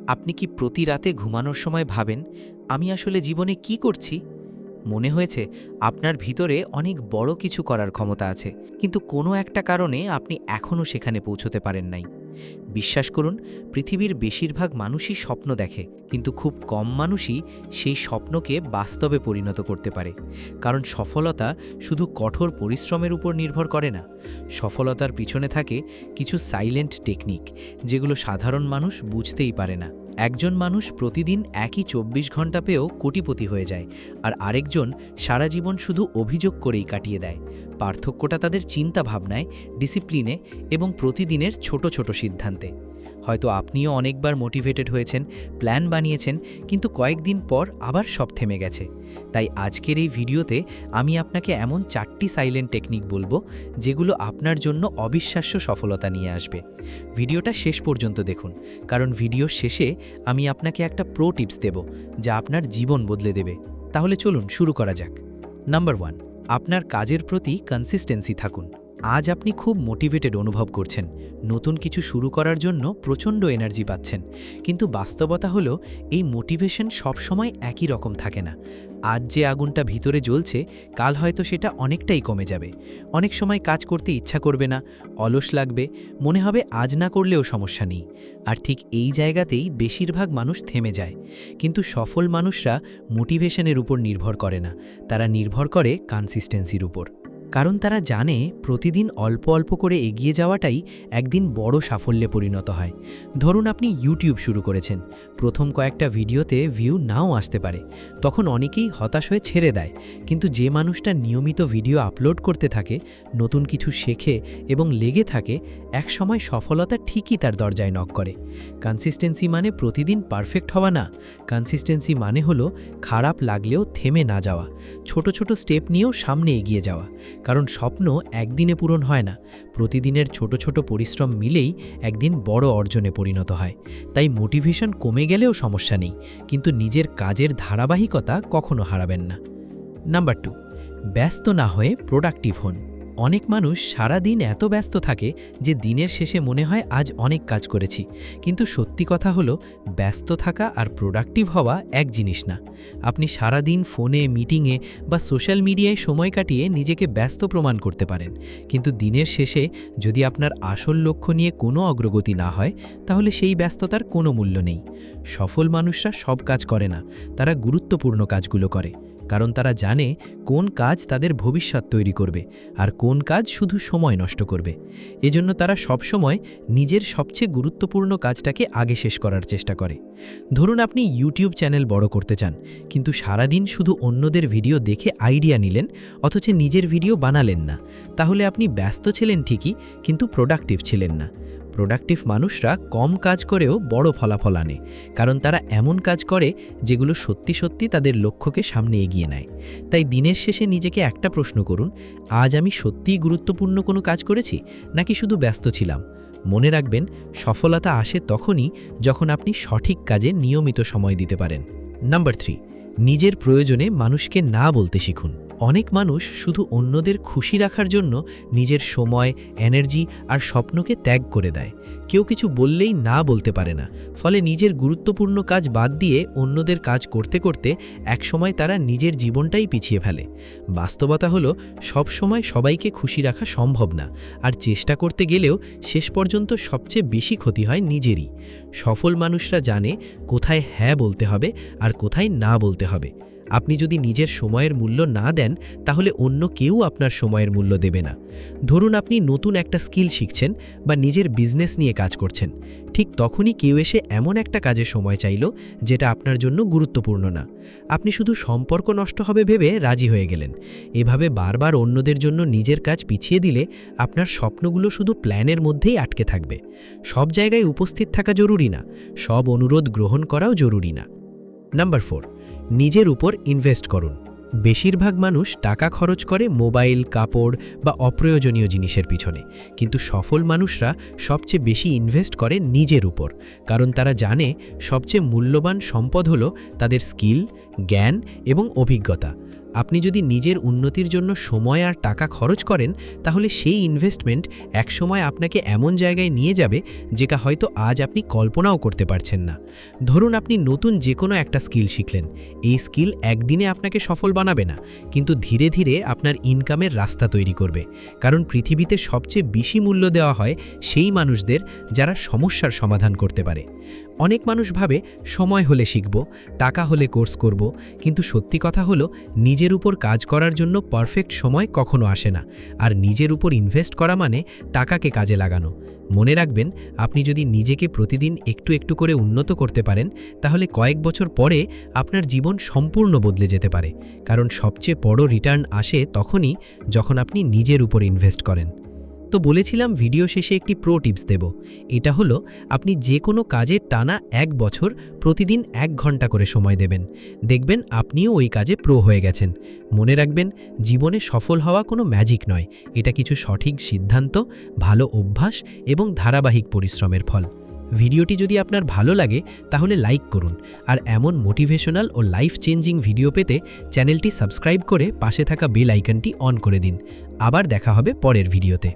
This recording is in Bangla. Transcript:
আপনি কি প্রতি রাতে ঘুমানোর সময় ভাবেন, আমি আসলে জীবনে কি করছি? মনে হয়েছে আপনার ভিতরে অনেক বড় কিছু করার ক্ষমতা আছে, কিন্তু কোনো একটা কারণে আপনি এখনও সেখানে পৌঁছতে পারেন নাই। বিশ্বাস করুন, পৃথিবীর বেশিরভাগ মানুষই স্বপ্ন দেখে, কিন্তু খুব কম মানুষই সেই স্বপ্নকে বাস্তবে পরিণত করতে পারে। কারণ সফলতা শুধু কঠোর পরিশ্রমের উপর নির্ভর করে না। সফলতার পিছনে থাকে কিছু সাইলেন্ট টেকনিক, যেগুলো সাধারণ মানুষ বুঝতেই পারে না। একজন মানুষ প্রতিদিন একই ২৪ ঘন্টা পেয়েও কোটিপতি হয়ে যায়, আর আরেকজন সারা জীবন শুধু অভিযোগ করেই কাটিয়ে দেয়। পার্থক্যটা তাদের চিন্তা ভাবনায়, ডিসিপ্লিনে এবং প্রতিদিনের ছোট ছোট সিদ্ধান্তে। হয়তো আপনিও অনেকবার মোটিভেটেড হয়েছেন, প্ল্যান বানিয়েছেন, কিন্তু কয়েকদিন পর আবার সব থেমে গেছে। তাই আজকের এই ভিডিওতে আমি আপনাকে এমন 4টি সাইলেন্ট টেকনিক বলবো, যেগুলো আপনার জন্য অবিশ্বাস্য সফলতা নিয়ে আসবে। ভিডিওটা শেষ পর্যন্ত দেখুন, কারণ ভিডিওর শেষে আমি আপনাকে একটা প্রো টিপস দেব, যা আপনার জীবন বদলে দেবে। তাহলে চলুন শুরু করা যাক। নাম্বার 1, আপনার কাজের প্রতি কনসিস্টেন্সি থাকুন। আজ আপনি খুব মোটিভেটেড অনুভব করছেন, নতুন কিছু শুরু করার জন্য প্রচণ্ড এনার্জি পাচ্ছেন, কিন্তু বাস্তবতা হলো এই মোটিভেশন সবসময় একই রকম থাকে না। আজ যে আগুনটা ভিতরে জ্বলছে, কাল হয়তো সেটা অনেকটাই কমে যাবে। অনেক সময় কাজ করতে ইচ্ছা করবে না, অলস লাগবে, মনে হবে আজ না করলেও সমস্যা নেই। আর ঠিক এই জায়গাতেই বেশিরভাগ মানুষ থেমে যায়। কিন্তু সফল মানুষরা মোটিভেশনের উপর নির্ভর করে না, তারা নির্ভর করে কনসিস্টেন্সির উপর। কারণ তারা জানে প্রতিদিন অল্প অল্প করে এগিয়ে যাওয়াটাই একদিন বড় সাফল্যে পরিণত হয়। ধরুন আপনি ইউটিউব শুরু করেছেন, প্রথম কয়েকটা ভিডিওতে ভিউ নাও আসতে পারে, তখন অনেকেই হতাশ হয়ে ছেড়ে দেয়। কিন্তু যে মানুষটা নিয়মিত ভিডিও আপলোড করতে থাকে, নতুন কিছু শেখে এবং লেগে থাকে, একসময় সফলতা ঠিকই তার দরজায় নক করে। কনসিস্টেন্সি মানে প্রতিদিন পারফেক্ট হওয়া না, কনসিস্টেন্সি মানে হলো খারাপ লাগলেও থেমে না যাওয়া, ছোট ছোট স্টেপ নিয়েও সামনে এগিয়ে যাওয়া। কারণ স্বপ্ন একদিনে পূরণ হয় না, প্রতিদিনের ছোট ছোট পরিশ্রম মিলেই একদিন বড় অর্জনে পরিণত হয়। তাই মোটিভেশন কমে গেলেও সমস্যা নেই, কিন্তু নিজের কাজের ধারাবাহিকতা কখনো হারাবেন না। নাম্বার 2, ব্যস্ত না হয়ে প্রোডাক্টিভ হন। অনেক মানুষ সারা দিন এত ব্যস্ত থাকে যে দিনের শেষে মনে হয় আজ অনেক কাজ করেছি, কিন্তু সত্যি কথা হলো ব্যস্ত থাকা আর প্রোডাক্টিভ হওয়া এক জিনিস না। আপনি সারা দিন ফোনে, মিটিংয়ে বা সোশ্যাল মিডিয়ায় সময় কাটিয়ে নিজেকে ব্যস্ত প্রমাণ করতে পারেন, কিন্তু দিনের শেষে যদি আপনার আসল লক্ষ্য নিয়ে কোনো অগ্রগতি না হয়, তাহলে সেই ব্যস্ততার কোনো মূল্য নেই। সফল মানুষরা সব কাজ করে না, তারা গুরুত্বপূর্ণ কাজগুলো করে, কারণ তারা জানে কোন কাজ তাদের ভবিষ্যৎ তৈরি করবে আর কোন কাজ শুধু সময় নষ্ট করবে। এজন্য তারা সবসময় নিজের সবচেয়ে গুরুত্বপূর্ণ কাজটাকে আগে শেষ করার চেষ্টা করে। ধরুন আপনি ইউটিউব চ্যানেল বড় করতে চান, কিন্তু সারাদিন শুধু অন্যদের ভিডিও দেখে আইডিয়া নিলেন, অথচ নিজের ভিডিও বানালেন না। তাহলে আপনি ব্যস্ত ছিলেন ঠিকই, কিন্তু প্রোডাক্টিভ ছিলেন না। প্রোডাক্টিভ মানুষরা কম কাজ করেও বড় ফলাফল আনে, কারণ তারা এমন কাজ করে যেগুলো সত্যি সত্যি তাদের লক্ষ্যকে সামনে এগিয়ে নেয়। তাই দিনের শেষে নিজেকে একটা প্রশ্ন করুন, আজ আমি সত্যিই গুরুত্বপূর্ণ কোনো কাজ করেছি, নাকি শুধু ব্যস্ত ছিলাম? মনে রাখবেন, সফলতা আসে তখনই যখন আপনি সঠিক কাজে নিয়মিত সময় দিতে পারেন। নাম্বার 3, নিজের প্রয়োজনে মানুষকে না বলতে শিখুন। অনেক মানুষ শুধু অন্যদের খুশি রাখার জন্য নিজের সময়, এনার্জি আর স্বপ্নকে ত্যাগ করে দেয়। কেউ কিছু বললেই না বলতে পারে না, ফলে নিজের গুরুত্বপূর্ণ কাজ বাদ দিয়ে অন্যদের কাজ করতে করতে একসময় তারা নিজের জীবনটাই পিছিয়ে ফেলে। বাস্তবতা হলো সব সময় সবাইকে খুশি রাখা সম্ভব না, আর চেষ্টা করতে গেলেও শেষ পর্যন্ত সবচেয়ে বেশি ক্ষতি হয় নিজেরই। সফল মানুষরা জানে কোথায় হ্যাঁ বলতে হবে আর কোথায় না বলতে হবে। আপনি যদি নিজের সময়ের মূল্য না দেন, তাহলে অন্য কেউ আপনার সময়ের মূল্য দেবে না। ধরুন আপনি নতুন একটা স্কিল শিখছেন বা নিজের বিজনেস নিয়ে কাজ করছেন, ঠিক তখনই কেউ এসে এমন একটা কাজে সময় চাইল যেটা আপনার জন্য গুরুত্বপূর্ণ না। আপনি শুধু সম্পর্ক নষ্ট হবে ভেবে রাজি হয়ে গেলেন। এভাবে বারবার অন্যদের জন্য নিজের কাজ পিছিয়ে দিলে আপনার স্বপ্নগুলো শুধু প্ল্যানের মধ্যেই আটকে থাকবে। সব জায়গায় উপস্থিত থাকা জরুরি না, সব অনুরোধ গ্রহণ করাও জরুরি না। নাম্বার 4, নিজের উপর ইনভেস্ট করুন। বেশিরভাগ মানুষ টাকা খরচ করে মোবাইল, কাপড় বা অপ্রয়োজনীয় জিনিসের পিছনে, কিন্তু সফল মানুষরা সবচেয়ে বেশি ইনভেস্ট করে নিজের উপর, কারণ তারা জানে সবচেয়ে মূল্যবান সম্পদ হলো তাদের স্কিল, জ্ঞান এবং অভিজ্ঞতা। আপনি যদি নিজের উন্নতির জন্য সময় আর টাকা খরচ করেন, তাহলে সেই ইনভেস্টমেন্ট একসময় আপনাকে এমন জায়গায় নিয়ে যাবে যেটা হয়তো আজ আপনি কল্পনাও করতে পারছেন না। ধরুন আপনি নতুন যে কোনো একটা স্কিল শিখলেন। এই স্কিল একদিনে আপনাকে সফল বানাবে না, কিন্তু ধীরে ধীরে আপনার ইনকামের রাস্তা তৈরি করবে। কারণ পৃথিবীতে সবচেয়ে বেশি মূল্য দেওয়া হয় সেই মানুষদের যারা সমস্যার সমাধান করতে পারে। অনেক মানুষ ভাবে সময় হলে শিখব, টাকা হলে কোর্স করব, কিন্তু সত্যি কথা হলো নিজের উপর কাজ করার জন্য পারফেক্ট সময় কখনো আসে না। আর নিজের উপর ইনভেস্ট করা মানে টাকাকে কাজে লাগানো। মনে রাখবেন, আপনি যদি নিজেকে প্রতিদিন একটু একটু করে উন্নত করতে পারেন, তাহলে কয়েক বছর পরে আপনার জীবন সম্পূর্ণ বদলে যেতে পারে। কারণ সবচেয়ে বড় রিটার্ন আসে তখনই যখন আপনি নিজের উপর ইনভেস্ট করেন। তো বলেছিলাম ভিডিও শেষে একটি প্রো টিপস দেব। এটা হলো, আপনি যে কোনো কাজে টানা 1 বছর প্রতিদিন 1 ঘন্টা করে সময় দেবেন। দেখবেন আপনিও ওই কাজে প্রো হয়ে গেছেন। মনে রাখবেন, জীবনে সফল হওয়া কোনো ম্যাজিক নয়, এটা কিছু সঠিক সিদ্ধান্ত, ভালো অভ্যাস এবং ধারাবাহিক পরিশ্রমের ফল। ভিডিওটি যদি আপনার ভালো লাগে তাহলে লাইক করুন, আর এমন মোটিভেশনাল ও লাইফ চেঞ্জিং ভিডিও পেতে চ্যানেলটি সাবস্ক্রাইব করে পাশে থাকা বেল আইকনটি অন করে দিন। আবার দেখা হবে পরের ভিডিওতে।